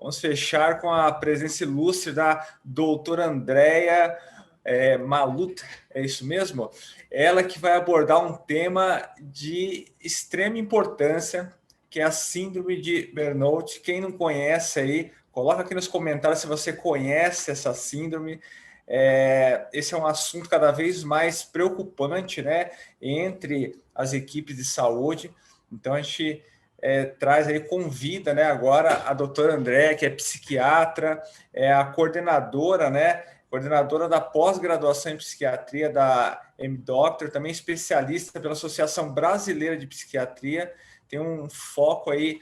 Vamos fechar com a presença ilustre da doutora Andréia Malutta, é isso mesmo? Ela que vai abordar um tema de extrema importância, que é a síndrome de burnout. Quem não conhece aí, coloca aqui nos comentários se você conhece essa síndrome. Esse é um assunto cada vez mais preocupante, né, entre as equipes de saúde. Então a gente traz aí, convida, né, agora a doutora Andréia, que é psiquiatra, é a coordenadora, né, coordenadora da pós-graduação em psiquiatria da M-Doctor, também especialista pela Associação Brasileira de Psiquiatria, tem um foco aí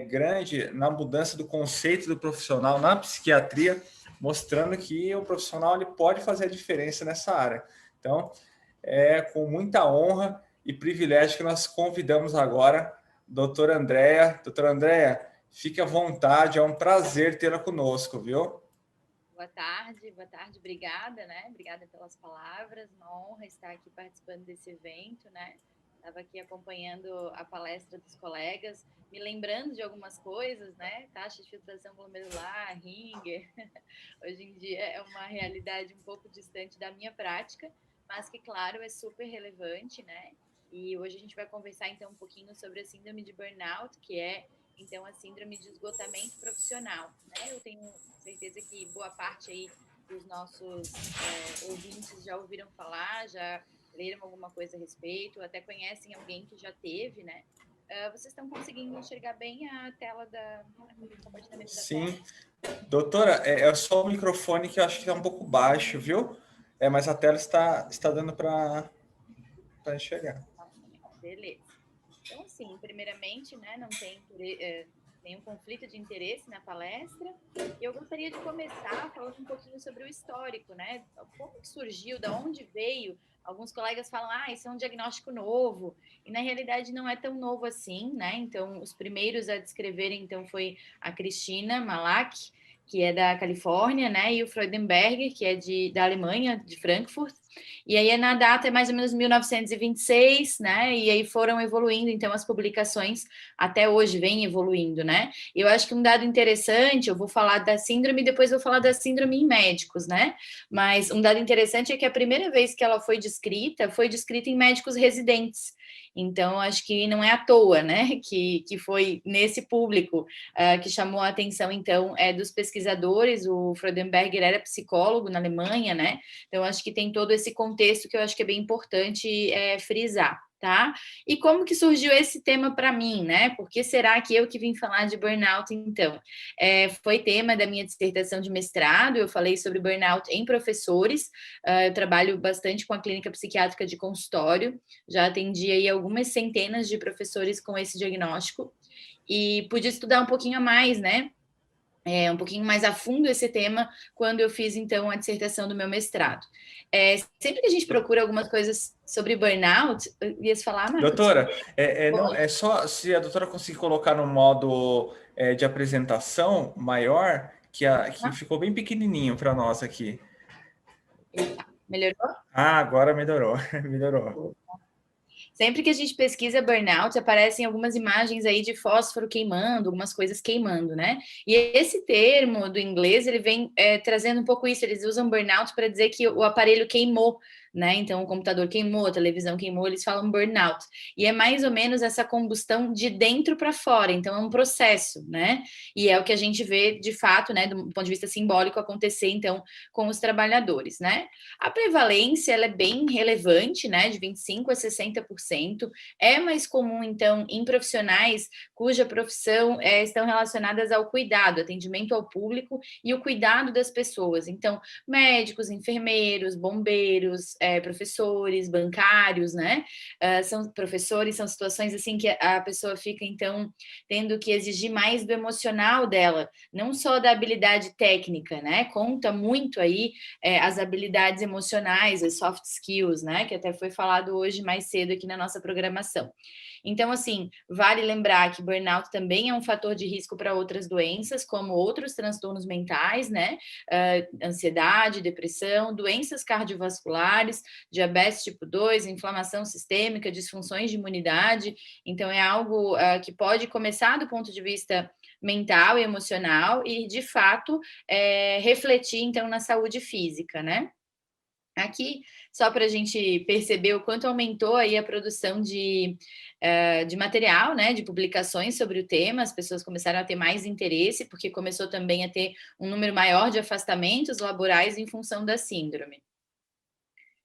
grande na mudança do conceito do profissional na psiquiatria, mostrando que o profissional ele pode fazer a diferença nessa área. Então, é com muita honra e privilégio que nós convidamos agora doutora Andréia. Doutora Andréia, fique à vontade, é um prazer tê-la conosco, viu? Boa tarde, obrigada, né? Obrigada pelas palavras, uma honra estar aqui participando desse evento, né? Estava aqui acompanhando a palestra dos colegas, me lembrando de algumas coisas, né? Taxa de filtração glomerular, Ringer. Hoje em dia é uma realidade um pouco distante da minha prática, mas que, claro, é super relevante, né? E hoje a gente vai conversar, então, um pouquinho sobre a síndrome de burnout, que é, então, a síndrome de esgotamento profissional, né? Eu tenho certeza que boa parte aí dos nossos ouvintes já ouviram falar, já leram alguma coisa a respeito, até conhecem alguém que já teve, né? Vocês estão conseguindo enxergar bem a tela o compartilhamento da tela? Sim. Doutora, é só o microfone que eu acho que está um pouco baixo, viu? Mas a tela está dando para enxergar. Beleza. Então, assim, primeiramente, né, não tem nenhum conflito de interesse na palestra. Eu gostaria de começar falando um pouquinho sobre o histórico, né? Como que surgiu, da onde veio? Alguns colegas falam, isso é um diagnóstico novo. E, na realidade, não é tão novo assim, né? Então, os primeiros a descreverem, então, foi a Christina Malak, que é da Califórnia, né? E o Freudenberger, que é da Alemanha, de Frankfurt. E aí, na data, é mais ou menos 1926, né? E aí foram evoluindo, então, as publicações até hoje vêm evoluindo, né? Eu acho que um dado interessante, eu vou falar da síndrome, depois vou falar da síndrome em médicos, né? Mas um dado interessante é que a primeira vez que ela foi descrita em médicos residentes. Então, acho que não é à toa, né, que foi nesse público que chamou a atenção, então, dos pesquisadores. O Freudenberger era psicólogo na Alemanha, né? Então, acho que tem todo esse contexto que eu acho que é bem importante frisar. Tá? E como que surgiu esse tema para mim, né? Por que será que eu que vim falar de burnout, então? Foi tema da minha dissertação de mestrado, eu falei sobre burnout em professores, eu trabalho bastante com a clínica psiquiátrica de consultório, já atendi aí algumas centenas de professores com esse diagnóstico, e pude estudar um pouquinho a mais, né? Um pouquinho mais a fundo esse tema quando eu fiz, então, a dissertação do meu mestrado. Sempre que a gente procura algumas coisas sobre burnout, ia se falar, Marcos? Doutora, não, é só se a doutora conseguir colocar no modo de apresentação maior, que ficou bem pequenininho para nós aqui. Melhorou? Agora melhorou, melhorou. Sempre que a gente pesquisa burnout, aparecem algumas imagens aí de fósforo queimando, algumas coisas queimando, né? E esse termo do inglês, ele vem trazendo um pouco isso, eles usam burnout para dizer que o aparelho queimou, né? Então, o computador queimou, a televisão queimou, eles falam burnout. E é mais ou menos essa combustão de dentro para fora, então é um processo, né? E é o que a gente vê, de fato, né, do ponto de vista simbólico, acontecer, então, com os trabalhadores, né? A prevalência, ela é bem relevante, né, de 25% a 60%. É mais comum, então, em profissionais cuja profissão estão relacionadas ao cuidado, atendimento ao público e o cuidado das pessoas. Então, médicos, enfermeiros, bombeiros, professores, bancários, né? São professores, são situações assim que a pessoa fica, então, tendo que exigir mais do emocional dela, não só da habilidade técnica, né? Conta muito aí as habilidades emocionais, as soft skills, né? Que até foi falado hoje mais cedo aqui na nossa programação. Então, assim, vale lembrar que burnout também é um fator de risco para outras doenças, como outros transtornos mentais, né? Ansiedade, depressão, doenças cardiovasculares, diabetes tipo 2, inflamação sistêmica, disfunções de imunidade. Então, é algo que pode começar do ponto de vista mental e emocional e, de fato, refletir, então, na saúde física, né? Aqui, só para a gente perceber o quanto aumentou aí a produção de material, né, de publicações sobre o tema, as pessoas começaram a ter mais interesse, porque começou também a ter um número maior de afastamentos laborais em função da síndrome.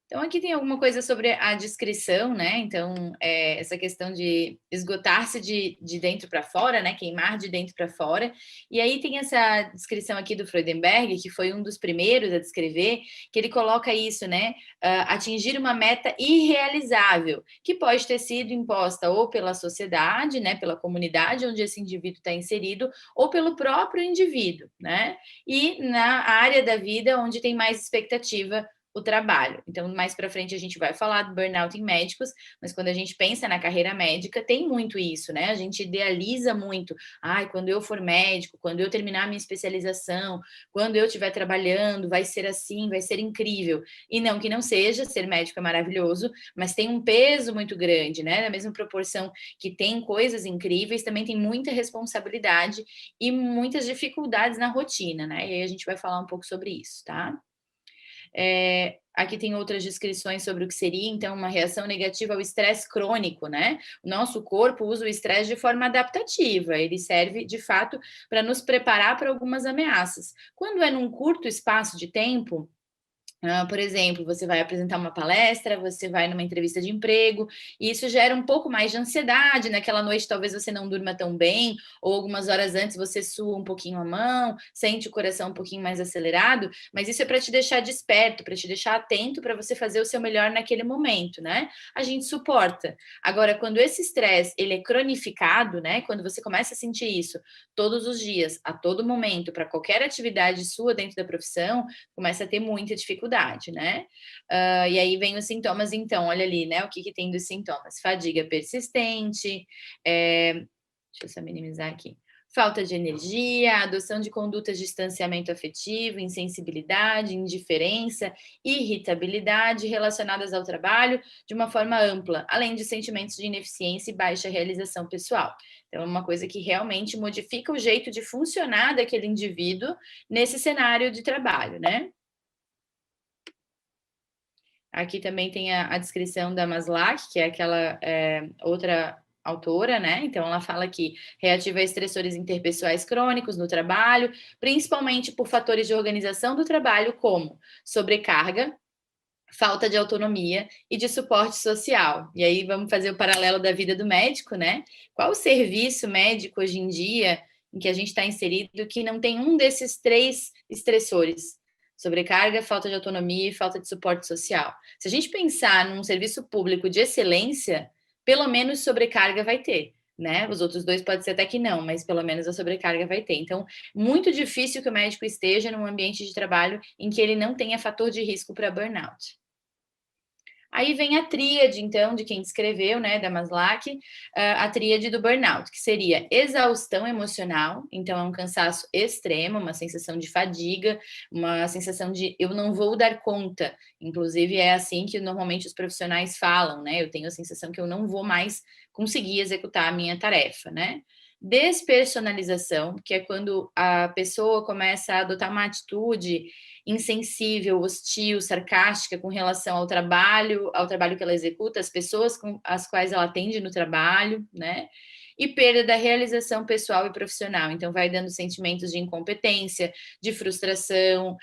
Então, aqui tem alguma coisa sobre a descrição, né? Então, essa questão de esgotar-se de dentro para fora, né? Queimar de dentro para fora. E aí tem essa descrição aqui do Freudenberg, que foi um dos primeiros a descrever, que ele coloca isso, né? Atingir uma meta irrealizável, que pode ter sido imposta ou pela sociedade, né? Pela comunidade onde esse indivíduo está inserido, ou pelo próprio indivíduo, né? E na área da vida onde tem mais expectativa o trabalho. Então, mais para frente a gente vai falar do burnout em médicos, mas quando a gente pensa na carreira médica, tem muito isso, né? A gente idealiza muito. Ai, quando eu for médico, quando eu terminar a minha especialização, quando eu estiver trabalhando, vai ser assim, vai ser incrível. E não que não seja, ser médico é maravilhoso, mas tem um peso muito grande, né? Na mesma proporção que tem coisas incríveis, também tem muita responsabilidade e muitas dificuldades na rotina, né? E aí a gente vai falar um pouco sobre isso, tá? Aqui tem outras descrições sobre o que seria, então, uma reação negativa ao estresse crônico, né? O nosso corpo usa o estresse de forma adaptativa, ele serve, de fato, para nos preparar para algumas ameaças. Quando é num curto espaço de tempo, por exemplo, você vai apresentar uma palestra, você vai numa entrevista de emprego, e isso gera um pouco mais de ansiedade. Naquela noite, talvez você não durma tão bem, ou algumas horas antes você sua um pouquinho a mão, sente o coração um pouquinho mais acelerado, mas isso é para te deixar desperto, para te deixar atento, para você fazer o seu melhor naquele momento, né? A gente suporta. Agora, quando esse estresse ele é cronificado, né? Quando você começa a sentir isso todos os dias, a todo momento, para qualquer atividade sua dentro da profissão, começa a ter muita dificuldade, né? E aí vem os sintomas, então, olha ali, né? O que tem dos sintomas? Fadiga persistente, deixa eu só minimizar aqui. Falta de energia, adoção de condutas de distanciamento afetivo, insensibilidade, indiferença, irritabilidade relacionadas ao trabalho de uma forma ampla, além de sentimentos de ineficiência e baixa realização pessoal. Então, é uma coisa que realmente modifica o jeito de funcionar daquele indivíduo nesse cenário de trabalho, né? Aqui também tem a descrição da Maslach, que é aquela outra autora, né? Então, ela fala que reativa a estressores interpessoais crônicos no trabalho, principalmente por fatores de organização do trabalho, como sobrecarga, falta de autonomia e de suporte social. E aí vamos fazer o paralelo da vida do médico, né? Qual o serviço médico hoje em dia em que a gente está inserido que não tem um desses 3 estressores? Sobrecarga, falta de autonomia e falta de suporte social. Se a gente pensar num serviço público de excelência, pelo menos sobrecarga vai ter, né? Os outros 2 pode ser até que não, mas pelo menos a sobrecarga vai ter. Então, muito difícil que o médico esteja num ambiente de trabalho em que ele não tenha fator de risco para burnout. Aí vem a tríade, então, de quem descreveu, né, da Maslach, a tríade do burnout, que seria exaustão emocional, então é um cansaço extremo, uma sensação de fadiga, uma sensação de eu não vou dar conta. Inclusive, é assim que normalmente os profissionais falam, né? Eu tenho a sensação que eu não vou mais conseguir executar a minha tarefa, né? Despersonalização, que é quando a pessoa começa a adotar uma atitude insensível, hostil, sarcástica com relação ao trabalho que ela executa, as pessoas com as quais ela atende no trabalho, né? E perda da realização pessoal e profissional. Então, vai dando sentimentos de incompetência, de frustração,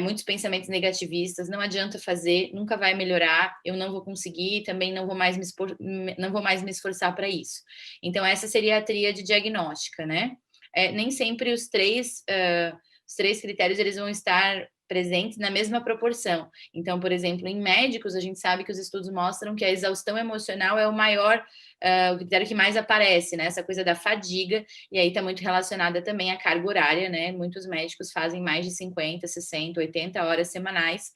muitos pensamentos negativistas. Não adianta fazer, nunca vai melhorar, eu não vou conseguir, também não vou mais me esforçar para isso. Então, essa seria a tríade diagnóstica, né? Nem sempre os três critérios eles vão estar presentes na mesma proporção. Então, por exemplo, em médicos, a gente sabe que os estudos mostram que a exaustão emocional é o maior, o critério que mais aparece, né? Essa coisa da fadiga, e aí está muito relacionada também à carga horária, né? Muitos médicos fazem mais de 50, 60, 80 horas semanais,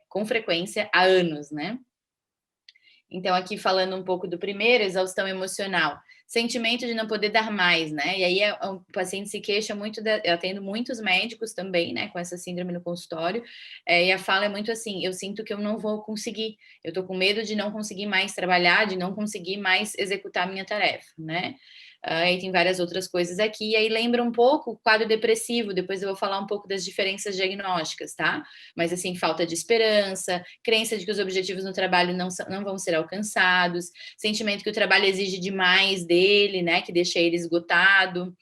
com frequência há anos, né? Então, aqui falando um pouco do primeiro, exaustão emocional, sentimento de não poder dar mais, né? E aí o paciente se queixa muito, eu atendo muitos médicos também, né, com essa síndrome no consultório, e a fala é muito assim, eu sinto que eu não vou conseguir, eu tô com medo de não conseguir mais trabalhar, de não conseguir mais executar a minha tarefa, né? E tem várias outras coisas aqui, e aí lembra um pouco o quadro depressivo, depois eu vou falar um pouco das diferenças diagnósticas, tá? Mas assim, falta de esperança, crença de que os objetivos no trabalho não vão ser alcançados, sentimento que o trabalho exige demais dele, né, que deixa ele esgotado,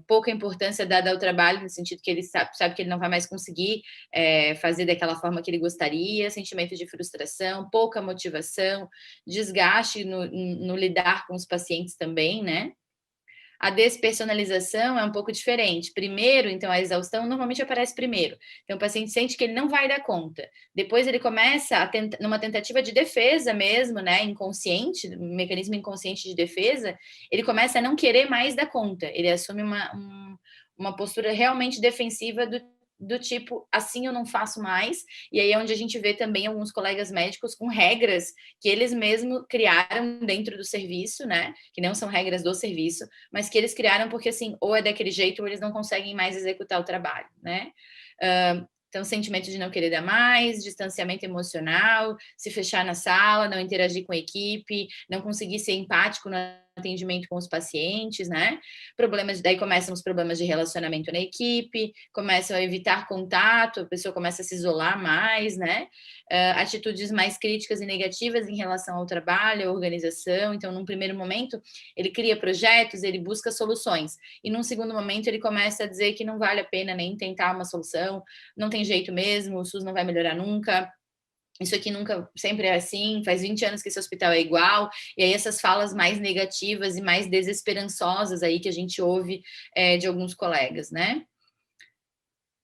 pouca importância dada ao trabalho, no sentido que ele sabe que ele não vai mais conseguir fazer daquela forma que ele gostaria, sentimento de frustração, pouca motivação, desgaste no lidar com os pacientes também, né? A despersonalização é um pouco diferente. Primeiro, então, a exaustão normalmente aparece primeiro. Então, o paciente sente que ele não vai dar conta. Depois, ele começa numa tentativa de defesa mesmo, né, inconsciente, um mecanismo inconsciente de defesa, ele começa a não querer mais dar conta. Ele assume uma postura realmente defensiva do tipo, assim eu não faço mais, e aí é onde a gente vê também alguns colegas médicos com regras que eles mesmos criaram dentro do serviço, né, que não são regras do serviço, mas que eles criaram porque, assim, ou é daquele jeito ou eles não conseguem mais executar o trabalho, né. Então, sentimento de não querer dar mais, distanciamento emocional, se fechar na sala, não interagir com a equipe, não conseguir ser empático no atendimento com os pacientes, né? Daí começam os problemas de relacionamento na equipe, começam a evitar contato, a pessoa começa a se isolar mais, né? Atitudes mais críticas e negativas em relação ao trabalho, à organização. Então, num primeiro momento, ele cria projetos, ele busca soluções. E num segundo momento, ele começa a dizer que não vale a pena nem tentar uma solução, não tem jeito mesmo, o SUS não vai melhorar nunca, isso aqui nunca, sempre é assim, faz 20 anos que esse hospital é igual, e aí essas falas mais negativas e mais desesperançosas aí que a gente ouve de alguns colegas, né?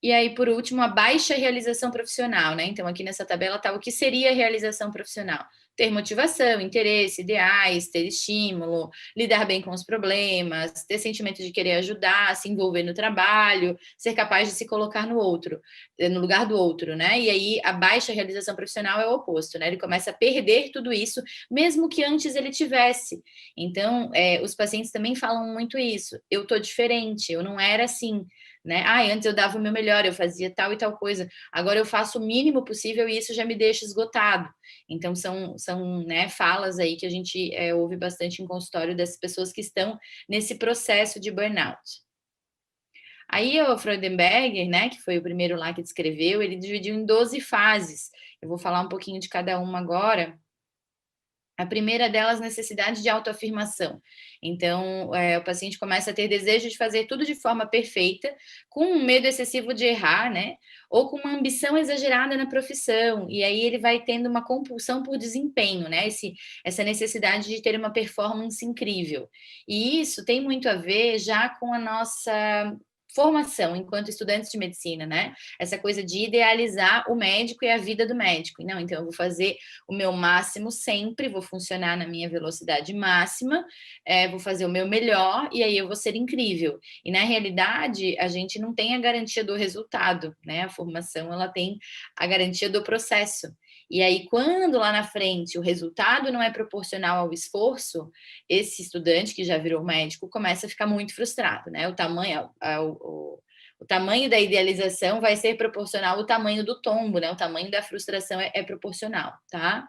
E aí, por último, a baixa realização profissional, né? Então, aqui nessa tabela está o que seria realização profissional. Ter motivação, interesse, ideais, ter estímulo, lidar bem com os problemas, ter sentimento de querer ajudar, se envolver no trabalho, ser capaz de se colocar no outro, no lugar do outro, né? E aí, a baixa realização profissional é o oposto, né? Ele começa a perder tudo isso, mesmo que antes ele tivesse. Então, os pacientes também falam muito isso. Eu tô diferente, eu não era assim, né? Antes eu dava o meu melhor, eu fazia tal e tal coisa, agora eu faço o mínimo possível e isso já me deixa esgotado. Então, são né, falas aí que a gente ouve bastante em consultório dessas pessoas que estão nesse processo de burnout. Aí o Freudenberger, né, que foi o primeiro lá que descreveu, ele dividiu em 12 fases. Eu vou falar um pouquinho de cada uma agora. A primeira delas, necessidade de autoafirmação. Então, o paciente começa a ter desejo de fazer tudo de forma perfeita, com um medo excessivo de errar, né? Ou com uma ambição exagerada na profissão. E aí ele vai tendo uma compulsão por desempenho, né? Essa necessidade de ter uma performance incrível. E isso tem muito a ver já com a nossa formação enquanto estudantes de medicina, né? Essa coisa de idealizar o médico e a vida do médico. Não, então eu vou fazer o meu máximo sempre, vou funcionar na minha velocidade máxima, vou fazer o meu melhor e aí eu vou ser incrível. E na realidade, a gente não tem a garantia do resultado, né? A formação, ela tem a garantia do processo. E aí, quando lá na frente o resultado não é proporcional ao esforço, esse estudante que já virou médico começa a ficar muito frustrado, né? O tamanho da idealização vai ser proporcional ao tamanho do tombo, né? O tamanho da frustração é proporcional, tá?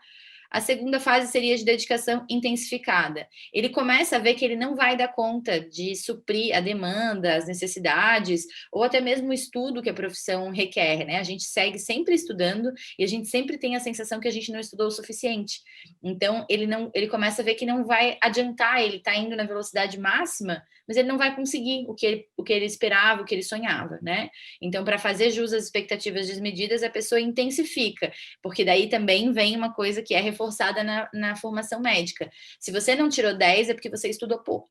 A segunda fase seria de dedicação intensificada. Ele começa a ver que ele não vai dar conta de suprir a demanda, as necessidades, ou até mesmo o estudo que a profissão requer, né? A gente segue sempre estudando e a gente sempre tem a sensação que a gente não estudou o suficiente. Então, ele começa a ver que não vai adiantar, ele está indo na velocidade máxima, mas ele não vai conseguir o que ele esperava, o que ele sonhava, né? Então, para fazer jus às expectativas desmedidas, a pessoa intensifica, porque daí também vem uma coisa que é reforçada na formação médica. Se você não tirou 10, é porque você estudou pouco.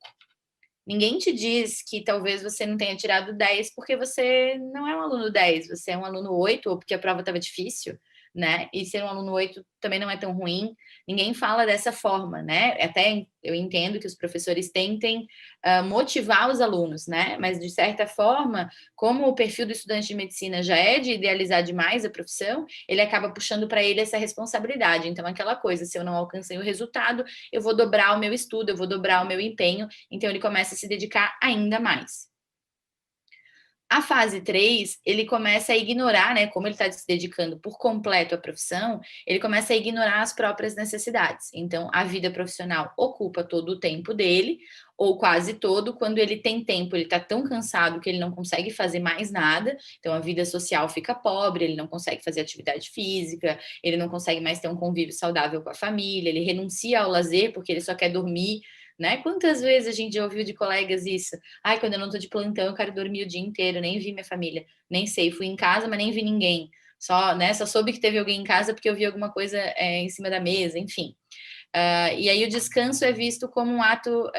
Ninguém te diz que talvez você não tenha tirado 10 porque você não é um aluno 10, você é um aluno 8 ou porque a prova estava difícil, né? E ser um aluno 8 também não é tão ruim. Ninguém fala dessa forma, né? Até eu entendo que os professores tentem motivar os alunos, né? Mas, de certa forma, como o perfil do estudante de medicina já é de idealizar demais a profissão, ele acaba puxando para ele essa responsabilidade. Então, aquela coisa, se eu não alcancei o resultado, eu vou dobrar o meu estudo, eu vou dobrar o meu empenho. Então, ele começa a se dedicar ainda mais. A fase 3, ele começa a ignorar, né, como ele está se dedicando por completo à profissão, ele começa a ignorar as próprias necessidades. Então, a vida profissional ocupa todo o tempo dele, ou quase todo. Quando ele tem tempo, ele está tão cansado que ele não consegue fazer mais nada. Então, a vida social fica pobre, ele não consegue fazer atividade física, ele não consegue mais ter um convívio saudável com a família, ele renuncia ao lazer porque ele só quer dormir, né? Quantas vezes a gente já ouviu de colegas isso? Ai, quando eu não tô de plantão, eu quero dormir o dia inteiro, nem vi minha família, nem sei, fui em casa, mas nem vi ninguém. Só, né, só soube que teve alguém em casa porque eu vi alguma coisa em cima da mesa, enfim. E aí o descanso é visto como um ato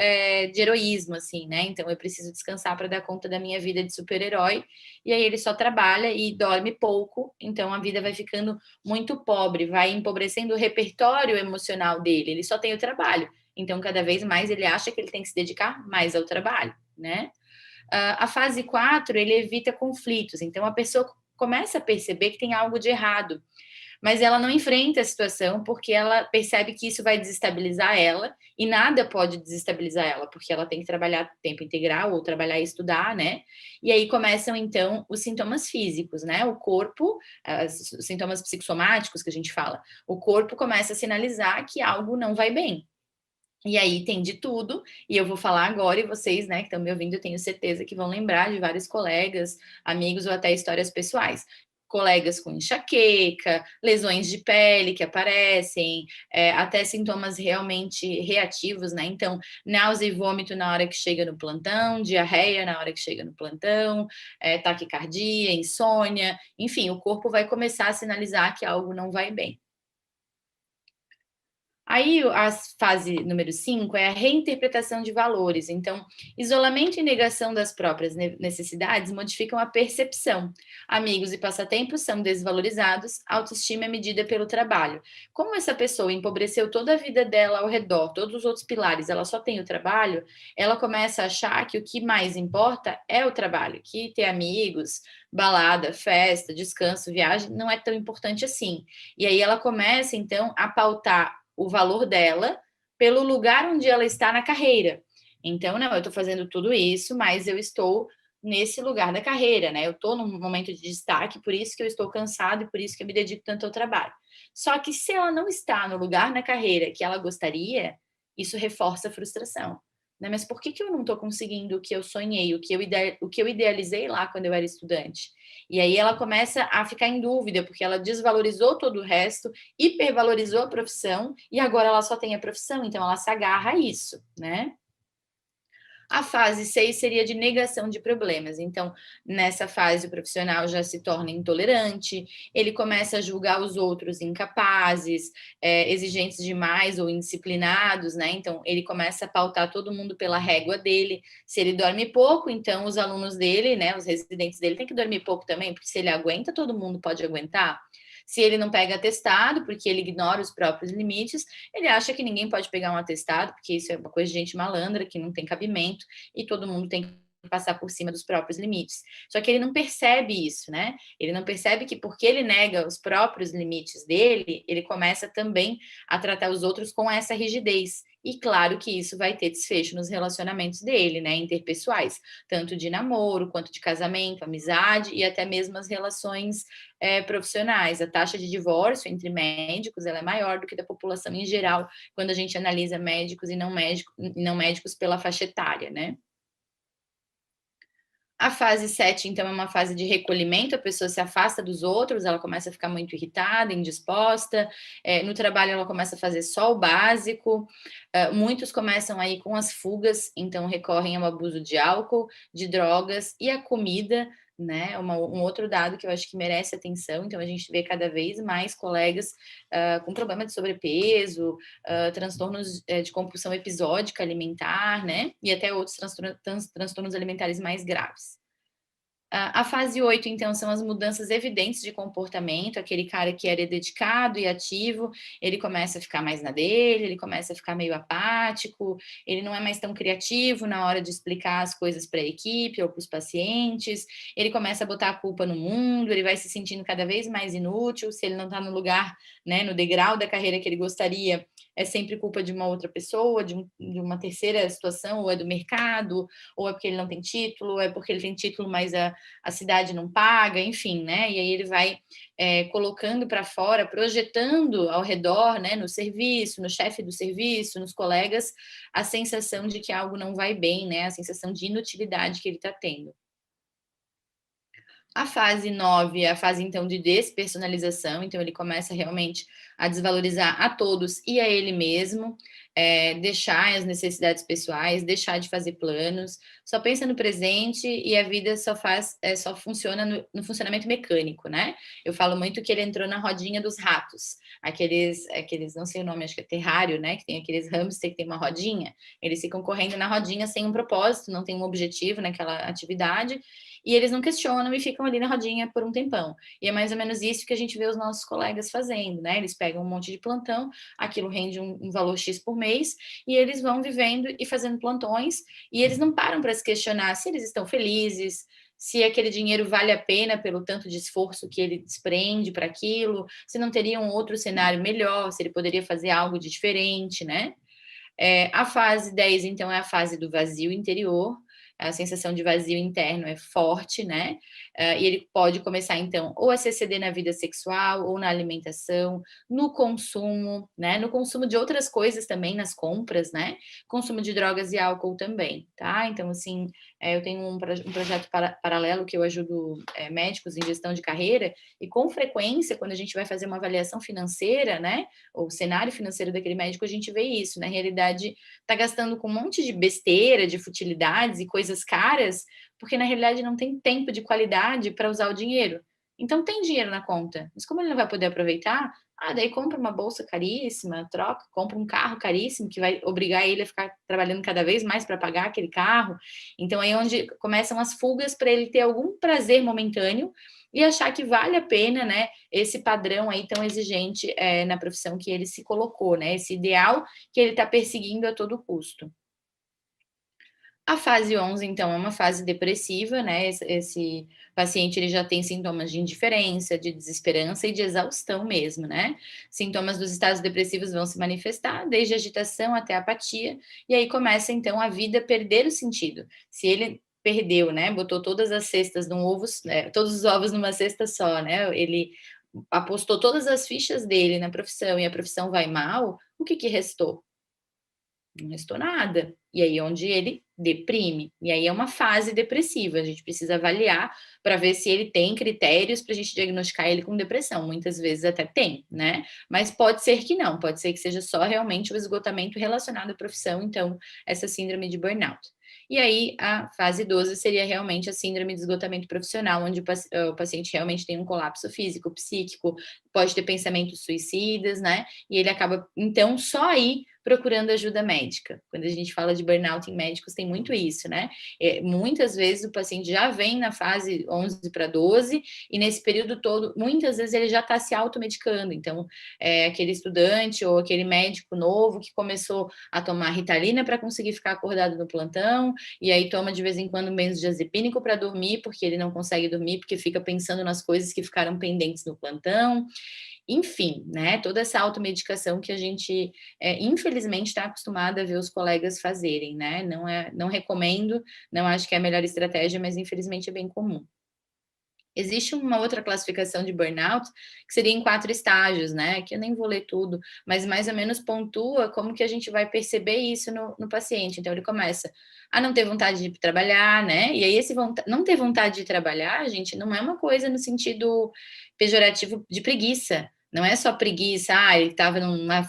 de heroísmo, assim, né? Então eu preciso descansar para dar conta da minha vida de super-herói, e aí ele só trabalha e dorme pouco, então a vida vai ficando muito pobre, vai empobrecendo o repertório emocional dele, ele só tem o trabalho, então cada vez mais ele acha que ele tem que se dedicar mais ao trabalho, né? A fase 4 ele evita conflitos, então a pessoa começa a perceber que tem algo de errado, mas ela não enfrenta a situação porque ela percebe que isso vai desestabilizar ela, e nada pode desestabilizar ela, porque ela tem que trabalhar tempo integral ou trabalhar e estudar, né? E aí começam então os sintomas físicos, né? O corpo, os sintomas psicossomáticos que a gente fala, o corpo começa a sinalizar que algo não vai bem. E aí tem de tudo, e eu vou falar agora, e vocês, né, que estão me ouvindo, eu tenho certeza que vão lembrar de vários colegas, amigos ou até histórias pessoais. Colegas com enxaqueca, lesões de pele que aparecem, até sintomas realmente reativos, né? Então, náusea e vômito na hora que chega no plantão, diarreia na hora que chega no plantão, taquicardia, insônia, enfim, o corpo vai começar a sinalizar que algo não vai bem. Aí, a fase número 5 é a reinterpretação de valores. Então, isolamento e negação das próprias necessidades modificam a percepção. Amigos e passatempos são desvalorizados, autoestima é medida pelo trabalho. Como essa pessoa empobreceu toda a vida dela ao redor, todos os outros pilares, ela só tem o trabalho, ela começa a achar que o que mais importa é o trabalho, que ter amigos, balada, festa, descanso, viagem, não é tão importante assim. E aí ela começa, então, a pautar o valor dela pelo lugar onde ela está na carreira. Então, não, eu estou fazendo tudo isso, mas eu estou nesse lugar da carreira, né? Eu estou num momento de destaque, por isso que eu estou cansada e por isso que eu me dedico tanto ao trabalho. Só que se ela não está no lugar na carreira que ela gostaria, isso reforça a frustração. Né? Mas por que, que eu não estou conseguindo o que eu sonhei, o que eu idealizei lá quando eu era estudante? E aí ela começa a ficar em dúvida, porque ela desvalorizou todo o resto, hipervalorizou a profissão, e agora ela só tem a profissão, então ela se agarra a isso, né? A fase 6 seria de negação de problemas. Então, nessa fase, o profissional já se torna intolerante, ele começa a julgar os outros incapazes, exigentes demais ou indisciplinados, né? Então, ele começa a pautar todo mundo pela régua dele. Se ele dorme pouco, então os alunos dele, né, os residentes dele, têm que dormir pouco também, porque se ele aguenta, todo mundo pode aguentar. Se ele não pega atestado, porque ele ignora os próprios limites, ele acha que ninguém pode pegar um atestado, porque isso é uma coisa de gente malandra, que não tem cabimento, e todo mundo tem que passar por cima dos próprios limites. Só que ele não percebe isso, né? Ele não percebe que porque ele nega os próprios limites dele, ele começa também a tratar os outros com essa rigidez. E claro que isso vai ter desfecho nos relacionamentos dele, né, interpessoais, tanto de namoro, quanto de casamento, amizade e até mesmo as relações profissionais. A taxa de divórcio entre médicos ela é maior do que da população em geral, quando a gente analisa médicos e não médicos pela faixa etária, né? A fase 7, então, é uma fase de recolhimento, a pessoa se afasta dos outros, ela começa a ficar muito irritada, indisposta, no trabalho ela começa a fazer só o básico, muitos começam aí com as fugas, então recorrem ao abuso de álcool, de drogas e a comida, né, um outro dado que eu acho que merece atenção, então a gente vê cada vez mais colegas com problema de sobrepeso, transtornos de compulsão episódica alimentar, né, e até outros transtornos alimentares mais graves. A fase 8, então, são as mudanças evidentes de comportamento, aquele cara que era dedicado e ativo, ele começa a ficar mais na dele, ele começa a ficar meio apático, ele não é mais tão criativo na hora de explicar as coisas para a equipe ou para os pacientes, ele começa a botar a culpa no mundo, ele vai se sentindo cada vez mais inútil, se ele não está no lugar, né, no degrau da carreira que ele gostaria, é sempre culpa de uma outra pessoa, de uma terceira situação, ou é do mercado, ou é porque ele não tem título, ou é porque ele tem título, mas a cidade não paga, enfim, né? E aí ele vai colocando para fora, projetando ao redor, né, no serviço, no chefe do serviço, nos colegas, a sensação de que algo não vai bem, né? A sensação de inutilidade que ele está tendo. A fase 9 é a fase, então, de despersonalização, então ele começa realmente a desvalorizar a todos e a ele mesmo, deixar as necessidades pessoais, deixar de fazer planos, só pensa no presente e a vida só funciona no funcionamento mecânico, né? Eu falo muito que ele entrou na rodinha dos ratos, aqueles, não sei o nome, acho que é terrário, né? Que tem aqueles hamster que tem uma rodinha, eles ficam correndo na rodinha sem um propósito, não tem um objetivo naquela atividade, e eles não questionam e ficam ali na rodinha por um tempão. E é mais ou menos isso que a gente vê os nossos colegas fazendo, né? Eles pegam um monte de plantão, aquilo rende um valor X por mês, e eles vão vivendo e fazendo plantões, e eles não param para se questionar se eles estão felizes, se aquele dinheiro vale a pena pelo tanto de esforço que ele desprende para aquilo, se não teria um outro cenário melhor, se ele poderia fazer algo de diferente, né? A fase 10, então, é a fase do vazio interior, a sensação de vazio interno é forte, né? E ele pode começar, então, ou a se exceder na vida sexual, ou na alimentação, no consumo, né? No consumo de outras coisas também, nas compras, né? Consumo de drogas e álcool também, tá? Então, assim, eu tenho um projeto paralelo que eu ajudo médicos em gestão de carreira, e com frequência, quando a gente vai fazer uma avaliação financeira, né? O cenário financeiro daquele médico, a gente vê isso. Na realidade, tá gastando com um monte de besteira, de futilidades e coisas caras, porque na realidade não tem tempo de qualidade para usar o dinheiro. Então tem dinheiro na conta, mas como ele não vai poder aproveitar, daí compra uma bolsa caríssima, compra um carro caríssimo que vai obrigar ele a ficar trabalhando cada vez mais para pagar aquele carro. Então aí é onde começam as fugas para ele ter algum prazer momentâneo e achar que vale a pena, né, esse padrão aí tão exigente na profissão que ele se colocou, né, esse ideal que ele está perseguindo a todo custo. A fase 11, então, é uma fase depressiva, né? Esse paciente ele já tem sintomas de indiferença, de desesperança e de exaustão mesmo, né? Sintomas dos estados depressivos vão se manifestar, desde agitação até apatia, e aí começa, então, a vida perder o sentido. Se ele perdeu, né? Botou todas as cestas num ovo, todos os ovos numa cesta só, né? Ele apostou todas as fichas dele na profissão e a profissão vai mal, o que restou? Não restou nada. E aí é onde ele deprime. E aí é uma fase depressiva. A gente precisa avaliar para ver se ele tem critérios para a gente diagnosticar ele com depressão. Muitas vezes até tem, né? Mas pode ser que não, pode ser que seja só realmente o esgotamento relacionado à profissão, então, essa síndrome de burnout. E aí, a fase 12 seria realmente a síndrome de esgotamento profissional, onde o paciente realmente tem um colapso físico, psíquico, pode ter pensamentos suicidas, né? E ele acaba, então, só aí procurando ajuda médica. Quando a gente fala de burnout em médicos, tem muito isso, né? Muitas vezes o paciente já vem na fase 11 para 12, e nesse período todo, muitas vezes ele já está se automedicando. Então, aquele estudante ou aquele médico novo que começou a tomar Ritalina para conseguir ficar acordado no plantão, e aí toma de vez em quando um benzodiazepínico para dormir, porque ele não consegue dormir, porque fica pensando nas coisas que ficaram pendentes no plantão. Enfim, né, toda essa automedicação que a gente, infelizmente, está acostumada a ver os colegas fazerem, né, não recomendo, não acho que é a melhor estratégia, mas infelizmente é bem comum. Existe uma outra classificação de burnout, que seria em 4 estágios, né, que eu nem vou ler tudo, mas mais ou menos pontua como que a gente vai perceber isso no paciente. Então ele começa a não ter vontade de trabalhar, né, e aí não ter vontade de trabalhar, gente, não é uma coisa no sentido pejorativo de preguiça. Não é só preguiça, ele estava numa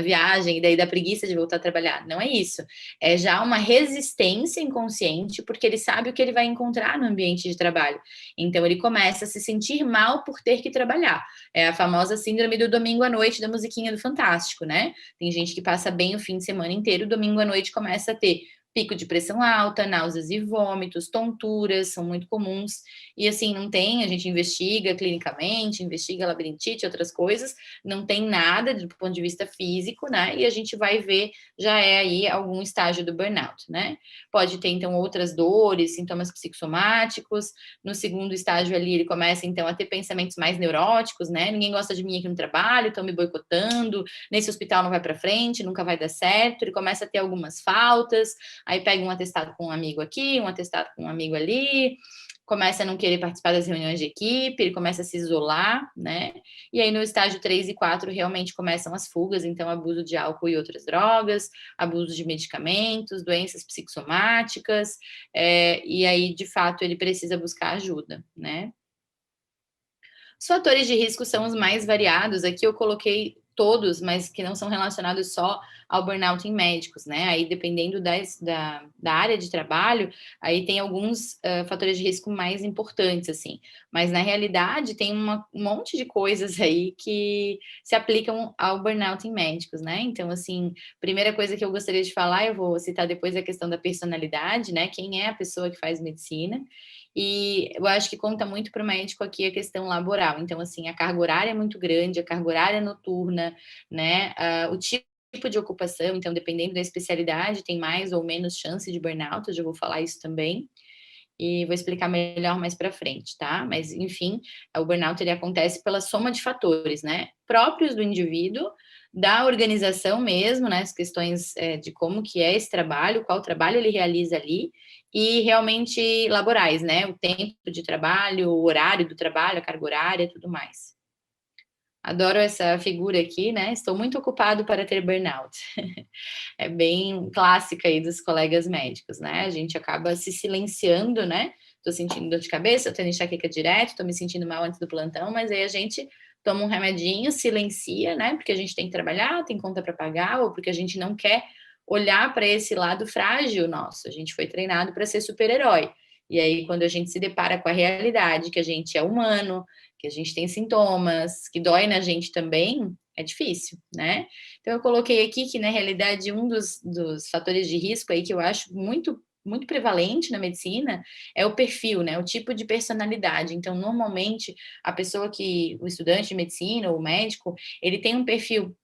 viagem, e daí dá preguiça de voltar a trabalhar. Não é isso. É já uma resistência inconsciente, porque ele sabe o que ele vai encontrar no ambiente de trabalho. Então, ele começa a se sentir mal por ter que trabalhar. É a famosa síndrome do domingo à noite da musiquinha do Fantástico, né? Tem gente que passa bem o fim de semana inteiro, domingo à noite começa a ter pico de pressão alta, náuseas e vômitos, tonturas, são muito comuns, e assim, não tem, a gente investiga clinicamente, investiga labirintite, outras coisas, não tem nada do ponto de vista físico, né, e a gente vai ver, já é aí algum estágio do burnout, né. Pode ter, então, outras dores, sintomas psicossomáticos, no segundo estágio ali, ele começa, então, a ter pensamentos mais neuróticos, né, ninguém gosta de mim aqui no trabalho, estão me boicotando, nesse hospital não vai para frente, nunca vai dar certo, ele começa a ter algumas faltas, aí pega um atestado com um amigo aqui, um atestado com um amigo ali, começa a não querer participar das reuniões de equipe, ele começa a se isolar, né? E aí no estágio 3 e 4 realmente começam as fugas, então abuso de álcool e outras drogas, abuso de medicamentos, doenças psicossomáticas, e aí de fato ele precisa buscar ajuda, né? Os fatores de risco são os mais variados. Aqui eu coloquei todos, mas que não são relacionados só ao burnout em médicos, né? Aí, dependendo da área de trabalho, aí tem alguns fatores de risco mais importantes, assim. Mas, na realidade, tem um monte de coisas aí que se aplicam ao burnout em médicos, né? Então, assim, primeira coisa que eu gostaria de falar, eu vou citar depois a questão da personalidade, né? Quem é a pessoa que faz medicina? E eu acho que conta muito para o médico aqui a questão laboral. Então, assim, a carga horária é muito grande, a carga horária é noturna, né? O tipo de ocupação, então, dependendo da especialidade, tem mais ou menos chance de burnout, eu já vou falar isso também. E vou explicar melhor mais para frente, tá? Mas, enfim, o burnout ele acontece pela soma de fatores, né? Próprios do indivíduo, da organização mesmo, né? As questões de como que é esse trabalho, qual trabalho ele realiza ali, e realmente laborais, né? O tempo de trabalho, o horário do trabalho, a carga horária, tudo mais. Adoro essa figura aqui, né? Estou muito ocupado para ter burnout. É bem clássica aí dos colegas médicos, né? A gente acaba se silenciando, né? Tô sentindo dor de cabeça, tô tendo enxaqueca direto, tô me sentindo mal antes do plantão, mas aí a gente toma um remedinho, silencia, né? Porque a gente tem que trabalhar, tem conta para pagar, ou porque a gente não quer olhar para esse lado frágil nosso. A gente foi treinado para ser super-herói. E aí, quando a gente se depara com a realidade, que a gente é humano, que a gente tem sintomas, que dói na gente também, é difícil, né? Então, eu coloquei aqui que, na realidade, um dos fatores de risco aí que eu acho muito prevalente na medicina é o perfil, né? O tipo de personalidade. Então, normalmente, o estudante de medicina ou o médico, ele tem um perfil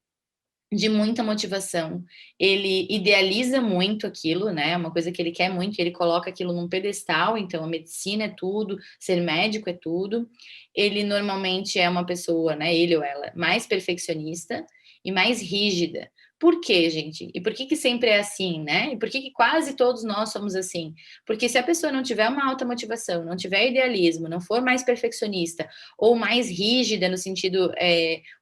de muita motivação, ele idealiza muito aquilo, né? Uma coisa que ele quer muito, ele coloca aquilo num pedestal. Então, a medicina é tudo, ser médico é tudo. Ele normalmente é uma pessoa, né? Ele ou ela, mais perfeccionista e mais rígida. Por quê, gente? E por que sempre é assim, né? E por que quase todos nós somos assim? Porque se a pessoa não tiver uma alta motivação, não tiver idealismo, não for mais perfeccionista ou mais rígida no sentido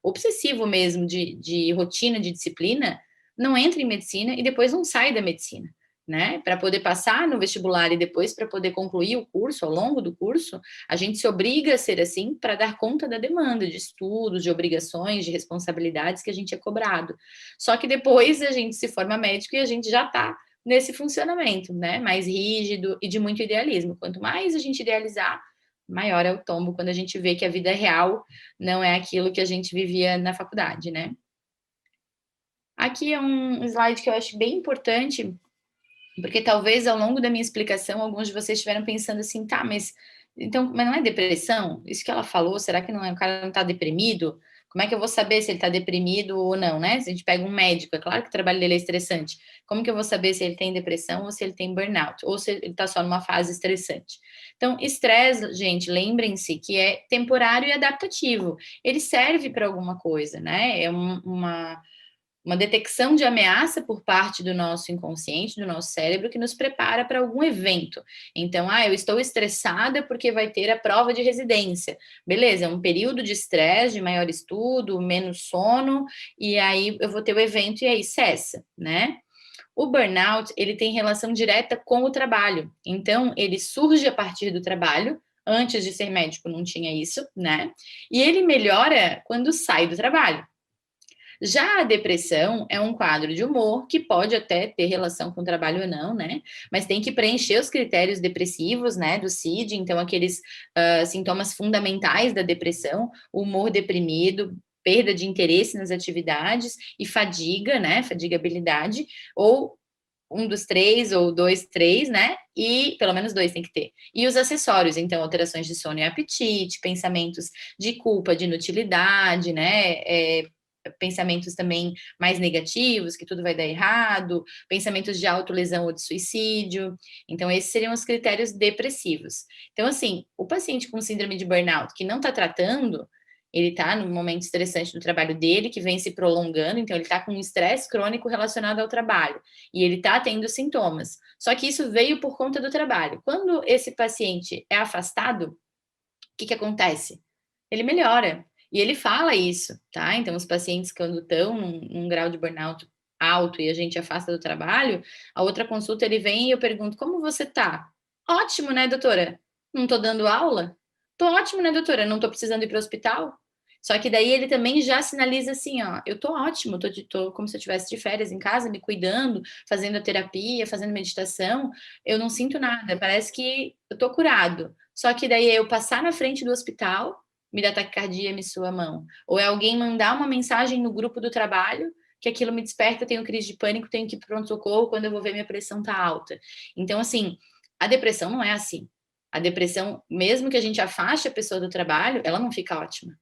obsessivo mesmo de rotina, de disciplina, não entra em medicina e depois não sai da medicina, né? Para poder passar no vestibular e depois para poder concluir o curso, ao longo do curso, a gente se obriga a ser assim para dar conta da demanda de estudos, de obrigações, de responsabilidades que a gente é cobrado. Só que depois a gente se forma médico e a gente já está nesse funcionamento, né? Mais rígido e de muito idealismo. Quanto mais a gente idealizar, maior é o tombo quando a gente vê que a vida real não é aquilo que a gente vivia na faculdade, né? Aqui é um slide que eu acho bem importante, porque talvez ao longo da minha explicação, alguns de vocês estiveram pensando assim, tá, mas então, mas não é depressão? Isso que ela falou, será que não é, o cara não está deprimido? Como é que eu vou saber se ele está deprimido ou não, né? Se a gente pega um médico, é claro que o trabalho dele é estressante. Como que eu vou saber se ele tem depressão ou se ele tem burnout? Ou se ele está só numa fase estressante? Então, estresse, gente, lembrem-se que é temporário e adaptativo. Ele serve para alguma coisa, né? É uma detecção de ameaça por parte do nosso inconsciente, do nosso cérebro, que nos prepara para algum evento. Então, eu estou estressada porque vai ter a prova de residência. Beleza, é um período de estresse, de maior estudo, menos sono, e aí eu vou ter o evento e aí cessa, né? O burnout, ele tem relação direta com o trabalho. Então, ele surge a partir do trabalho. Antes de ser médico não tinha isso, né? E ele melhora quando sai do trabalho. Já a depressão é um quadro de humor que pode até ter relação com o trabalho ou não, né? Mas tem que preencher os critérios depressivos, né? Do CID, então aqueles sintomas fundamentais da depressão, humor deprimido, perda de interesse nas atividades e fadiga, né? Fadigabilidade, ou um dos três, ou dois, três, né? E pelo menos dois tem que ter. E os acessórios, então, alterações de sono e apetite, pensamentos de culpa, de inutilidade, né? Pensamentos também mais negativos, que tudo vai dar errado, pensamentos de autolesão ou de suicídio. Então, esses seriam os critérios depressivos. Então, assim, o paciente com síndrome de burnout que não está tratando, Ele está num momento estressante do trabalho dele, que vem se prolongando, então ele está com um estresse crônico relacionado ao trabalho, e ele está tendo sintomas. Só que isso veio por conta do trabalho. Quando esse paciente é afastado, o que acontece? Ele melhora. E ele fala isso, tá? Então, os pacientes, quando estão num grau de burnout alto e a gente afasta do trabalho, a outra consulta ele vem e eu pergunto: como você tá? Ótimo, né, doutora? Não tô dando aula? Tô ótimo, né, doutora? Não tô precisando ir para o hospital? Só que daí ele também já sinaliza assim, ó, eu tô ótimo, tô como se eu estivesse de férias em casa, me cuidando, fazendo a terapia, fazendo meditação, eu não sinto nada, parece que eu tô curado. Só que daí eu passar na frente do hospital, me dá taquicardia, me sua a mão. Ou é alguém mandar uma mensagem no grupo do trabalho, que aquilo me desperta, eu tenho crise de pânico, tenho que ir para pronto-socorro, quando eu vou ver minha pressão tá alta. Então, assim, a depressão não é assim. A depressão, mesmo que a gente afaste a pessoa do trabalho, ela não fica ótima,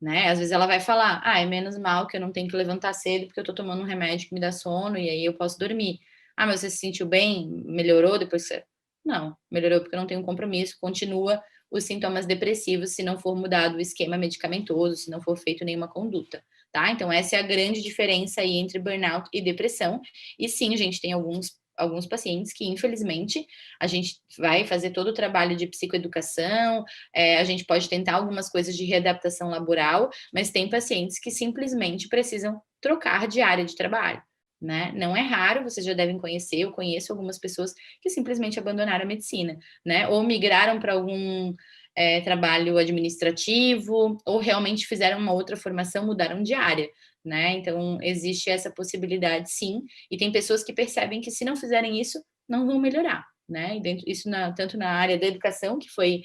né? Às vezes ela vai falar, é menos mal que eu não tenho que levantar cedo porque eu tô tomando um remédio que me dá sono e aí eu posso dormir. Ah, mas você se sentiu bem? Melhorou depois que você... Não, melhorou porque eu não tenho um compromisso, continua os sintomas depressivos se não for mudado o esquema medicamentoso, se não for feito nenhuma conduta, tá? Então essa é a grande diferença aí entre burnout e depressão. E sim, a gente tem alguns pacientes que, infelizmente, a gente vai fazer todo o trabalho de psicoeducação, a gente pode tentar algumas coisas de readaptação laboral, mas tem pacientes que simplesmente precisam trocar de área de trabalho, né? Não é raro, vocês já devem conhecer, eu conheço algumas pessoas que simplesmente abandonaram a medicina, né? Ou migraram para algum trabalho administrativo, ou realmente fizeram uma outra formação, mudaram de área, né? Então, existe essa possibilidade, sim, e tem pessoas que percebem que se não fizerem isso, não vão melhorar, né? E isso tanto na área da educação, que foi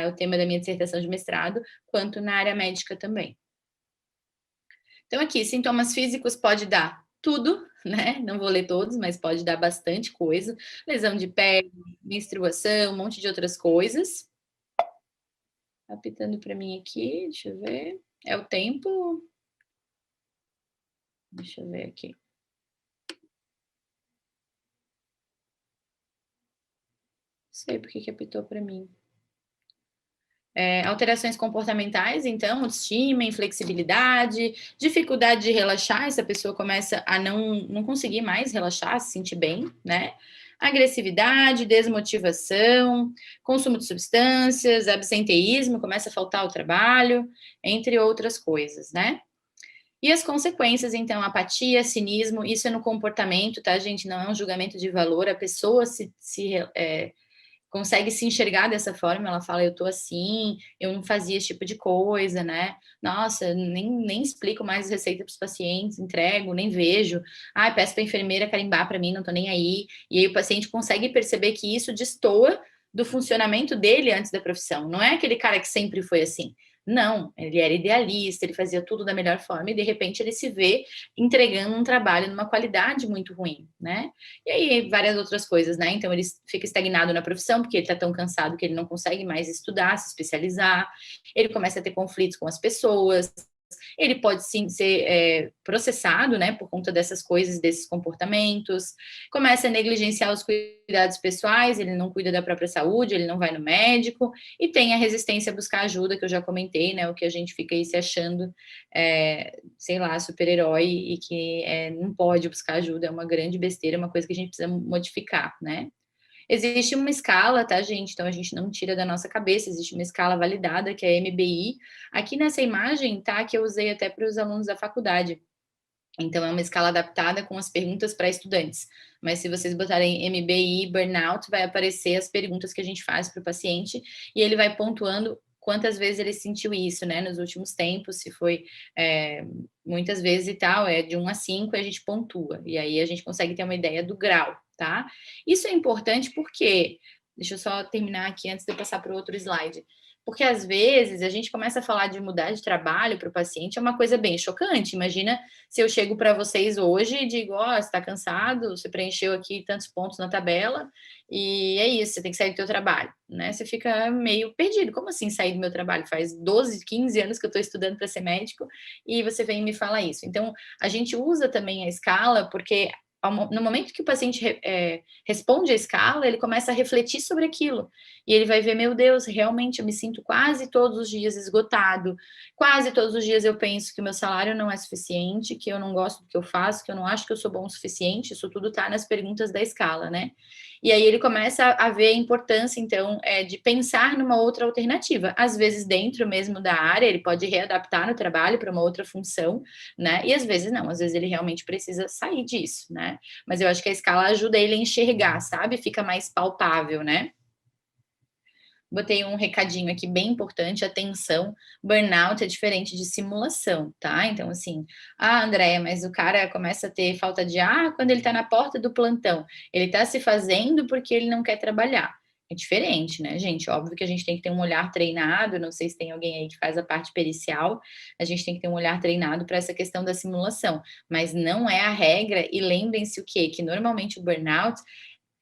o tema da minha dissertação de mestrado, quanto na área médica também. Então, aqui, sintomas físicos pode dar tudo, né? Não vou ler todos, mas pode dar bastante coisa. Lesão de pele, menstruação, um monte de outras coisas. Tá apitando para mim aqui, deixa eu ver. É o tempo. Deixa eu ver aqui. Não sei por que apitou para mim. Alterações comportamentais, então, autoestima, inflexibilidade, dificuldade de relaxar, essa pessoa começa a não conseguir mais relaxar, se sentir bem, né? Agressividade, desmotivação, consumo de substâncias, absenteísmo, começa a faltar ao trabalho, entre outras coisas, né? E as consequências, então, apatia, cinismo, isso é no comportamento, tá, gente? Não é um julgamento de valor, a pessoa consegue se enxergar dessa forma, ela fala, eu tô assim, eu não fazia esse tipo de coisa, né? Nossa, nem explico mais receita para os pacientes, entrego, nem vejo. Peço para a enfermeira carimbar para mim, não tô nem aí. E aí o paciente consegue perceber que isso destoa do funcionamento dele antes da profissão. Não é aquele cara que sempre foi assim. Não, ele era idealista, ele fazia tudo da melhor forma e de repente ele se vê entregando um trabalho numa qualidade muito ruim, né? E aí várias outras coisas, né? Então ele fica estagnado na profissão porque ele tá tão cansado que ele não consegue mais estudar, se especializar, ele começa a ter conflitos com as pessoas, ele pode sim ser processado, né, por conta dessas coisas, desses comportamentos, começa a negligenciar os cuidados pessoais, ele não cuida da própria saúde, ele não vai no médico, e tem a resistência a buscar ajuda, que eu já comentei, né, o que a gente fica aí se achando, sei lá, super-herói, e que não pode buscar ajuda, é uma grande besteira, é uma coisa que a gente precisa modificar, né. Existe uma escala, tá, gente? Então, a gente não tira da nossa cabeça, existe uma escala validada, que é a MBI. Aqui nessa imagem, tá, que eu usei até para os alunos da faculdade. Então, é uma escala adaptada com as perguntas para estudantes. Mas se vocês botarem MBI, burnout, vai aparecer as perguntas que a gente faz para o paciente e ele vai pontuando quantas vezes ele sentiu isso, né, nos últimos tempos, se foi muitas vezes e tal, de 1 a 5 e a gente pontua. E aí a gente consegue ter uma ideia do grau, tá? Isso é importante porque, deixa eu só terminar aqui antes de eu passar para o outro slide, porque às vezes a gente começa a falar de mudar de trabalho para o paciente, é uma coisa bem chocante. Imagina se eu chego para vocês hoje e digo, você está cansado, você preencheu aqui tantos pontos na tabela, e é isso, você tem que sair do teu trabalho, né? Você fica meio perdido. Como assim sair do meu trabalho? Faz 12, 15 anos que eu estou estudando para ser médico e você vem e me fala isso. Então, a gente usa também a escala porque no momento que o paciente responde à escala, ele começa a refletir sobre aquilo. E ele vai ver, meu Deus, realmente eu me sinto quase todos os dias esgotado. Quase todos os dias eu penso que o meu salário não é suficiente, que eu não gosto do que eu faço, que eu não acho que eu sou bom o suficiente. Isso tudo está nas perguntas da escala, né? E aí ele começa a ver a importância, então, de pensar numa outra alternativa. Às vezes, dentro mesmo da área, ele pode readaptar no trabalho para uma outra função, né? E às vezes não, às vezes ele realmente precisa sair disso, né? Mas eu acho que a escala ajuda ele a enxergar, sabe? Fica mais palpável, né? Botei um recadinho aqui bem importante, atenção, burnout é diferente de simulação, tá? Então, assim, Andréia, mas o cara começa a ter falta de ar quando ele tá na porta do plantão. Ele tá se fazendo porque ele não quer trabalhar. É diferente, né, gente? Óbvio que a gente tem que ter um olhar treinado, não sei se tem alguém aí que faz a parte pericial, a gente tem que ter um olhar treinado para essa questão da simulação, mas não é a regra, e lembrem-se o quê? Que normalmente o burnout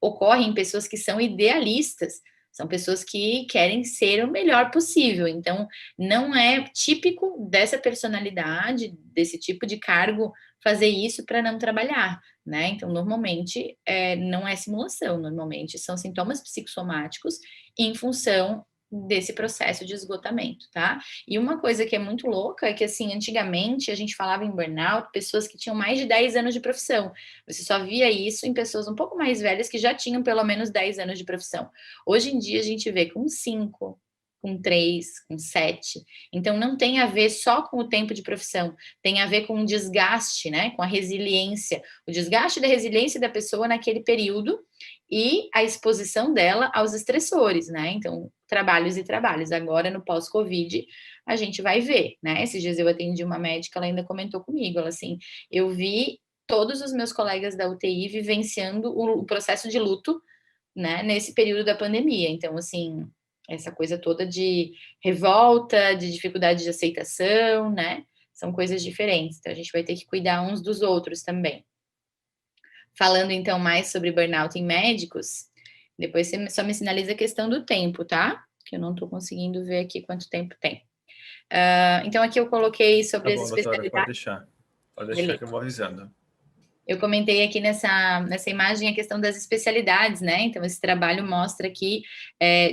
ocorre em pessoas que são idealistas, são pessoas que querem ser o melhor possível. Então, não é típico dessa personalidade, desse tipo de cargo, fazer isso para não trabalhar, né? Então, normalmente, não é simulação, normalmente são sintomas psicossomáticos em função desse processo de esgotamento, tá? E uma coisa que é muito louca é que, assim, antigamente a gente falava em burnout, pessoas que tinham mais de 10 anos de profissão. Você só via isso em pessoas um pouco mais velhas que já tinham pelo menos 10 anos de profissão. Hoje em dia a gente vê com 5, com 3, com 7. Então não tem a ver só com o tempo de profissão, tem a ver com o desgaste, né? Com a resiliência. O desgaste da resiliência da pessoa naquele período e a exposição dela aos estressores, né? Então, trabalhos e trabalhos. Agora, no pós-Covid, a gente vai ver, né? Esses dias eu atendi uma médica, ela ainda comentou comigo, ela assim, eu vi todos os meus colegas da UTI vivenciando o processo de luto, né, nesse período da pandemia. Então, assim, essa coisa toda de revolta, de dificuldade de aceitação, né, são coisas diferentes. Então, a gente vai ter que cuidar uns dos outros também. Falando, então, mais sobre burnout em médicos, depois você só me sinaliza a questão do tempo, tá? Que eu não estou conseguindo ver aqui quanto tempo tem. Então, aqui eu coloquei sobre as especialidades. Doutora, pode deixar Beleza. Que eu vou avisando. Eu comentei aqui nessa imagem a questão das especialidades, né? Então, esse trabalho mostra aqui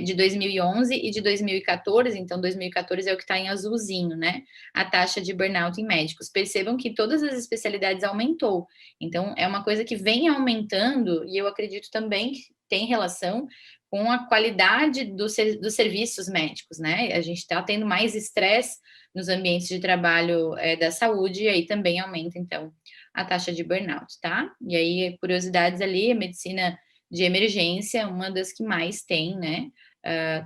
de 2011 e de 2014, então 2014 é o que está em azulzinho, né? A taxa de burnout em médicos. Percebam que todas as especialidades aumentou. Então, é uma coisa que vem aumentando e eu acredito também que tem relação com a qualidade dos serviços médicos, né? A gente está tendo mais estresse nos ambientes de trabalho da saúde e aí também aumenta, então, a taxa de burnout, tá? E aí, curiosidades ali, a medicina de emergência, uma das que mais tem, né?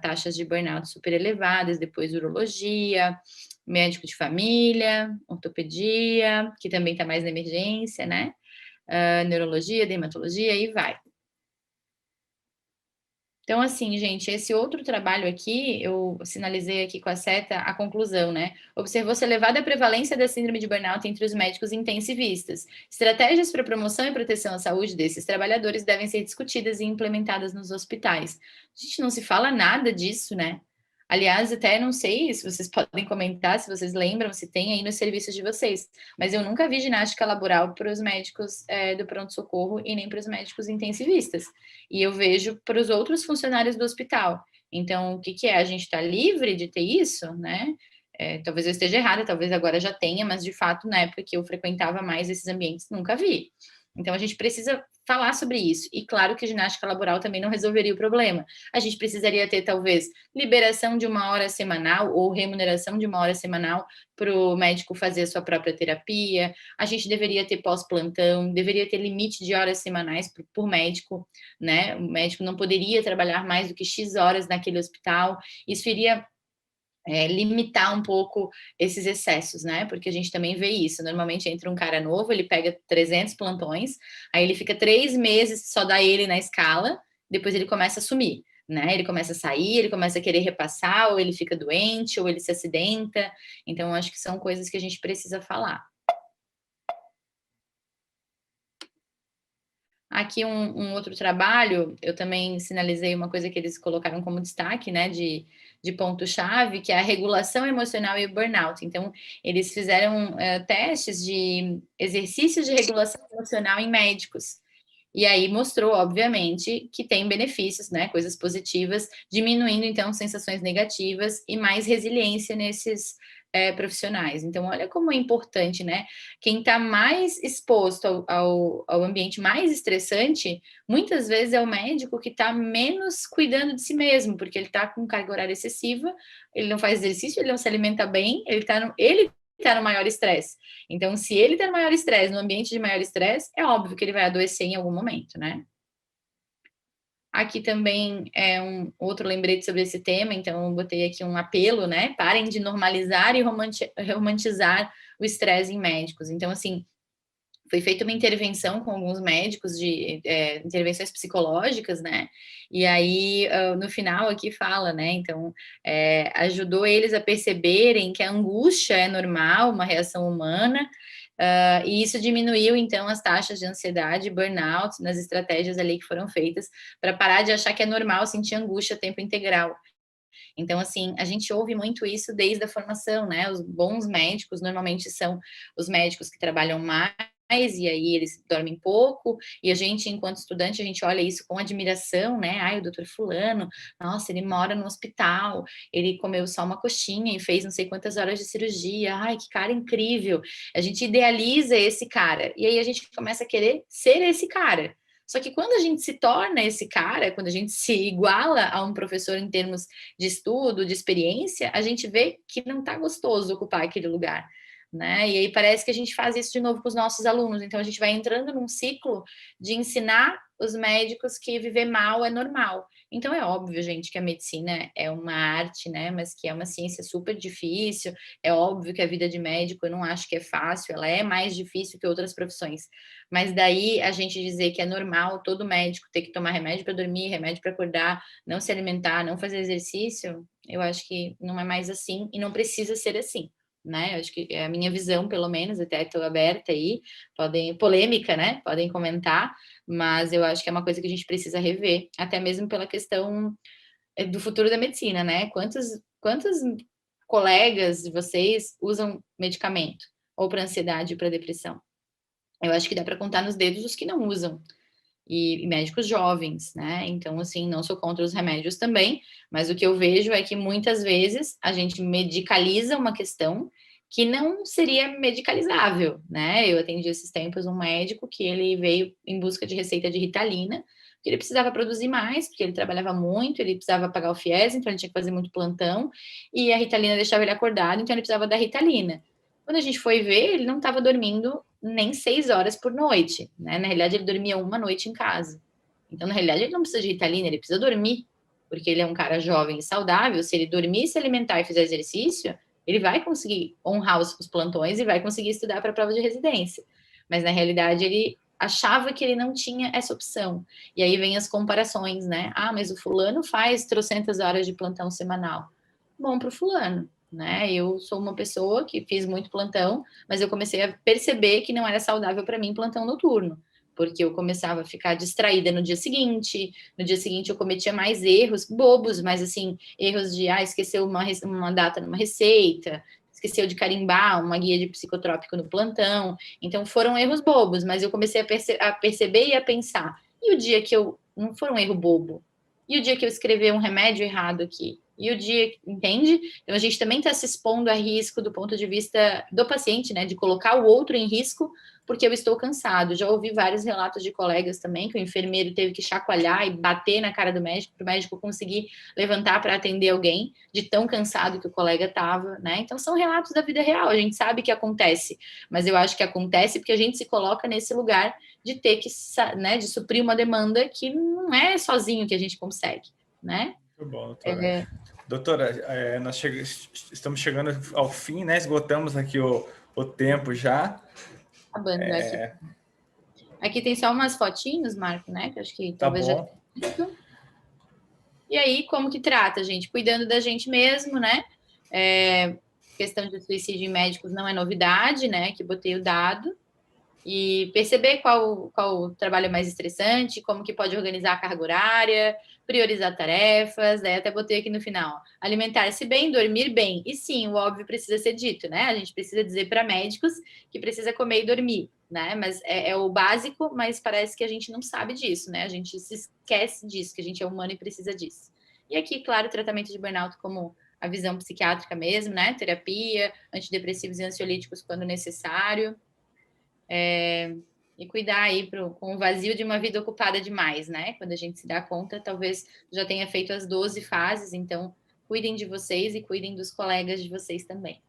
Taxas de burnout super elevadas, depois urologia, médico de família, ortopedia, que também está mais na emergência, né? Neurologia, dermatologia, e vai. Então, assim, gente, esse outro trabalho aqui, eu sinalizei aqui com a seta a conclusão, né? Observou-se elevada prevalência da síndrome de burnout entre os médicos intensivistas. Estratégias para promoção e proteção à saúde desses trabalhadores devem ser discutidas e implementadas nos hospitais. A gente não se fala nada disso, né? Aliás, até não sei se vocês podem comentar, se vocês lembram, se tem aí nos serviços de vocês, mas eu nunca vi ginástica laboral para os médicos do pronto-socorro e nem para os médicos intensivistas. E eu vejo para os outros funcionários do hospital. Então, o que, que é? A gente está livre de ter isso, né? Talvez eu esteja errada, talvez agora já tenha, mas de fato, na época que eu frequentava mais esses ambientes, nunca vi. Então, a gente precisa falar sobre isso. E claro que a ginástica laboral também não resolveria o problema. A gente precisaria ter, talvez, liberação de 1 hora semanal ou remuneração de 1 hora semanal para o médico fazer a sua própria terapia. A gente deveria ter pós-plantão, deveria ter limite de horas semanais por médico, né? O médico não poderia trabalhar mais do que X horas naquele hospital. Isso iria limitar um pouco esses excessos, né? Porque a gente também vê isso. Normalmente entra um cara novo, ele pega 300 plantões, aí ele fica 3 meses só dá ele na escala, depois ele começa a sumir, né? Ele começa a sair, ele começa a querer repassar, ou ele fica doente, ou ele se acidenta. Então, acho que são coisas que a gente precisa falar. Aqui um outro trabalho, eu também sinalizei uma coisa que eles colocaram como destaque, né, de ponto-chave, que é a regulação emocional e o burnout. Então, eles fizeram testes de exercícios de regulação emocional emocional em médicos. E aí mostrou, obviamente, que tem benefícios, né, coisas positivas, diminuindo, então, sensações negativas e mais resiliência nesses profissionais. Então, olha como é importante, né? Quem está mais exposto ao ambiente mais estressante, muitas vezes é o médico que está menos cuidando de si mesmo, porque ele está com carga horária excessiva, ele não faz exercício, ele não se alimenta bem, ele está no maior estresse. Então, se ele está no maior estresse, no ambiente de maior estresse, é óbvio que ele vai adoecer em algum momento, né? Aqui também é um outro lembrete sobre esse tema, então eu botei aqui um apelo, né? Parem de normalizar e romantizar o estresse em médicos. Então, assim, foi feita uma intervenção com alguns médicos de intervenções psicológicas, né? E aí, no final aqui fala, né? Então, ajudou eles a perceberem que a angústia é normal, uma reação humana, e isso diminuiu, então, as taxas de ansiedade e burnout nas estratégias ali que foram feitas para parar de achar que é normal sentir angústia a tempo integral. Então, assim, a gente ouve muito isso desde a formação, né? Os bons médicos normalmente são os médicos que trabalham mais, e aí eles dormem pouco, e a gente, enquanto estudante, a gente olha isso com admiração, né? Ai, o doutor fulano, nossa, ele mora no hospital, ele comeu só uma coxinha e fez não sei quantas horas de cirurgia, ai, que cara incrível. A gente idealiza esse cara, e aí a gente começa a querer ser esse cara. Só que quando a gente se torna esse cara, quando a gente se iguala a um professor em termos de estudo, de experiência, a gente vê que não está gostoso ocupar aquele lugar, né? E aí parece que a gente faz isso de novo com os nossos alunos. Então a gente vai entrando num ciclo de ensinar os médicos que viver mal é normal. Então é óbvio, gente, que a medicina é uma arte, né? Mas que é uma ciência super difícil. É óbvio que a vida de médico eu não acho que é fácil, ela é mais difícil que outras profissões. Mas daí a gente dizer que é normal todo médico ter que tomar remédio para dormir, remédio para acordar, não se alimentar, não fazer exercício, eu acho que não é mais assim e não precisa ser assim, né? Eu acho que é a minha visão, pelo menos, até estou aberta aí, polêmica, né? Podem comentar, mas eu acho que é uma coisa que a gente precisa rever, até mesmo pela questão do futuro da medicina, né? Quantos colegas de vocês usam medicamento? Ou para ansiedade ou para depressão? Eu acho que dá para contar nos dedos os que não usam. E médicos jovens, né? Então, assim, não sou contra os remédios também, mas o que eu vejo é que muitas vezes a gente medicaliza uma questão que não seria medicalizável, né? Eu atendi esses tempos um médico que ele veio em busca de receita de Ritalina, porque ele precisava produzir mais, porque ele trabalhava muito, ele precisava pagar o FIES, então ele tinha que fazer muito plantão, e a Ritalina deixava ele acordado, então ele precisava da Ritalina. Quando a gente foi ver, ele não estava dormindo nem 6 horas por noite, né? Na realidade, ele dormia uma noite em casa. Então, na realidade, ele não precisa de Ritalina, ele precisa dormir, porque ele é um cara jovem e saudável. Se ele dormir, se alimentar e fizer exercício, ele vai conseguir honrar os plantões e vai conseguir estudar para a prova de residência. Mas, na realidade, ele achava que ele não tinha essa opção. E aí vem as comparações, né? Ah, mas o fulano faz trocentas horas de plantão semanal. Bom para o fulano, né? Eu sou uma pessoa que fiz muito plantão, mas eu comecei a perceber que não era saudável para mim plantão noturno, porque eu começava a ficar distraída no dia seguinte eu cometia mais erros bobos, mas assim, erros de esqueceu uma data numa receita, esqueceu de carimbar uma guia de psicotrópico no plantão, então foram erros bobos, mas eu comecei a perceber e a pensar, e o dia que eu, não foi um erro bobo, e o dia que eu escrever um remédio errado aqui? E o dia, entende? Então, a gente também está se expondo a risco do ponto de vista do paciente, né? De colocar o outro em risco porque eu estou cansado. Já ouvi vários relatos de colegas também que o enfermeiro teve que chacoalhar e bater na cara do médico para o médico conseguir levantar para atender alguém de tão cansado que o colega estava, né? Então, são relatos da vida real. A gente sabe que acontece, mas eu acho que acontece porque a gente se coloca nesse lugar de ter que, né? De suprir uma demanda que não é sozinho que a gente consegue, né? Muito bom, doutora. Doutora, nós estamos chegando ao fim, né? Esgotamos aqui o tempo já. Acabando aqui. Aqui tem só umas fotinhos, Marco, né? Que acho que tá talvez bom. já. E aí, como que trata, gente? Cuidando da gente mesmo, né? Questão de suicídio em médicos não é novidade, né? Que botei o dado. e perceber qual o trabalho mais estressante, como que pode organizar a carga horária, priorizar tarefas, daí até botei aqui no final, alimentar-se bem, dormir bem. E sim, o óbvio precisa ser dito, né? A gente precisa dizer para médicos que precisa comer e dormir, né? Mas é o básico, mas parece que a gente não sabe disso, né? A gente se esquece disso, que a gente é humano e precisa disso. E aqui, claro, o tratamento de burnout como a visão psiquiátrica mesmo, né? Terapia, antidepressivos e ansiolíticos quando necessário. E cuidar aí com o vazio de uma vida ocupada demais, né? Quando a gente se dá conta, talvez já tenha feito as 12 fases, então cuidem de vocês e cuidem dos colegas de vocês também.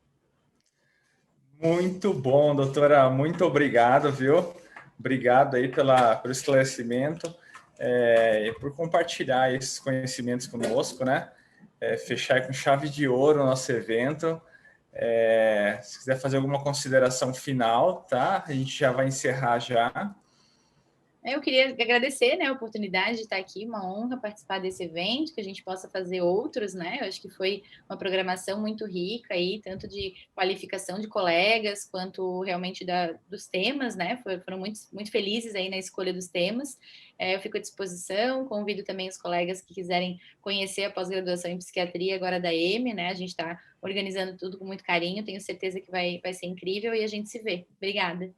Muito bom, doutora. Muito obrigado, viu? Obrigado aí pelo esclarecimento e por compartilhar esses conhecimentos conosco, né? Fechar com chave de ouro o nosso evento. Se quiser fazer alguma consideração final, tá? A gente já vai encerrar já. Eu queria agradecer, né, a oportunidade de estar aqui, uma honra participar desse evento, que a gente possa fazer outros, né? Eu acho que foi uma programação muito rica aí, tanto de qualificação de colegas, quanto realmente dos temas, né? Foram muito, muito felizes aí na escolha dos temas. Eu fico à disposição, convido também os colegas que quiserem conhecer a pós-graduação em psiquiatria agora da EME, né? A gente está organizando tudo com muito carinho, tenho certeza que vai ser incrível e a gente se vê. Obrigada.